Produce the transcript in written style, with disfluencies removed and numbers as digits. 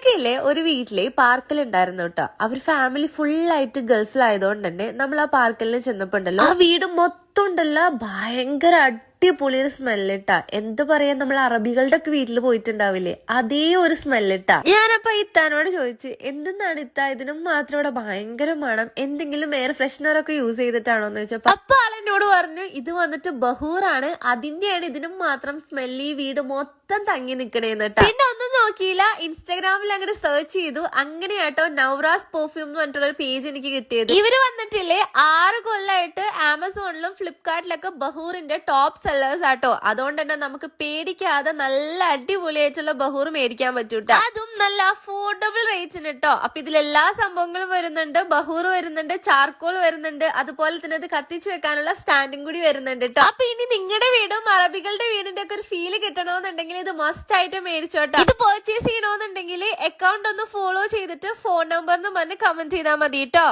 ഒരിക്കലേ ഒരു വീട്ടിലെ പാർക്കിലുണ്ടായിരുന്നു കേട്ടോ. അവർ ഫാമിലി ഫുള്ളായിട്ട് ഗൾഫിലായതുകൊണ്ട് തന്നെ നമ്മൾ ആ പാർക്കിൽ ചെന്നപ്പോണ്ടല്ലോ, ആ വീട് മൊത്തം ഉണ്ടല്ലോ ഭയങ്കര അടിപൊളി ഒരു സ്മെല്ലിട്ടാ. എന്ത് പറയാ, നമ്മൾ അറബികളുടെ ഒക്കെ വീട്ടിൽ പോയിട്ടുണ്ടാവില്ലേ, അതേ ഒരു സ്മെല്ലിട്ടാ. ഞാനപ്പോ ഇത്താനോട് ചോദിച്ചു, എന്തെന്നാണ് ഇത്ത ഇതിനും മാത്രം ഇവിടെ ഭയങ്കര മണം, എന്തെങ്കിലും എയർ ഫ്രഷ്നർ ഒക്കെ യൂസ് ചെയ്തിട്ടാണോ എന്ന് ചോദിച്ചപ്പോ അപ്പൊ ആളെന്നോട് പറഞ്ഞു, ഇത് വന്നിട്ട് ബഹൂറാണ്, അതിന്റെയാണ് ഇതിനും മാത്രം സ്മെല്ല് ഈ വീട് മൊത്തം തങ്ങി നിക്കണേന്ന് കേട്ടോ. പിന്നെ ഒന്നും നോക്കിയില്ല, ഇൻസ്റ്റാഗ്രാമിൽ അങ്ങോട്ട് സെർച്ച് ചെയ്തു. അങ്ങനെയാട്ടോ നവറാസ് പെർഫ്യൂം എന്ന് പറഞ്ഞിട്ടുള്ള ഒരു പേജ് എനിക്ക് കിട്ടിയത്. ഇവര് വന്നിട്ടില്ലേ 6 കൊല്ലമായിട്ട് ആമസോണിലും ഫ്ലിപ്കാർട്ടിലൊക്കെ ബഹൂറിന്റെ ടോപ്പ് സെല്ലേഴ്സ് ആട്ടോ. അതുകൊണ്ട് തന്നെ നമുക്ക് പേടിക്കാതെ നല്ല അടിപൊളിയായിട്ടുള്ള ബഹൂർ മേടിക്കാൻ പറ്റൂട്ടോ. അതും നല്ല അഫോർഡബിൾ റേറ്റിന് കേട്ടോ. അപ്പൊ ഇതിലെല്ലാ സംഭവങ്ങളും വരുന്നുണ്ട്. ബഹൂർ വരുന്നുണ്ട്, ചാർക്കോൾ വരുന്നുണ്ട്, അതുപോലെ തന്നെ ഇത് കത്തിച്ചു വെക്കാനുള്ള സ്റ്റാൻഡും കൂടി വരുന്നുണ്ട് കേട്ടോ. അപ്പൊ ഇനി നിങ്ങളുടെ വീടും അറബികളുടെ വീടിന്റെ ഒക്കെ ഒരു ഫീല് കിട്ടണമെന്നുണ്ടെങ്കിൽ ഇത് മസ്റ്റ് ആയിട്ട് മേടിച്ചോട്ടോ. ഇത് പർച്ചേസ് ചെയ്യണമെന്നുണ്ടെങ്കിൽ അക്കൗണ്ട് ഒന്ന് ഫോളോ ചെയ്തിട്ട് ഫോൺ നമ്പർ എന്ന് പറഞ്ഞ് കമന്റ് ചെയ്താൽ മതി കേട്ടോ.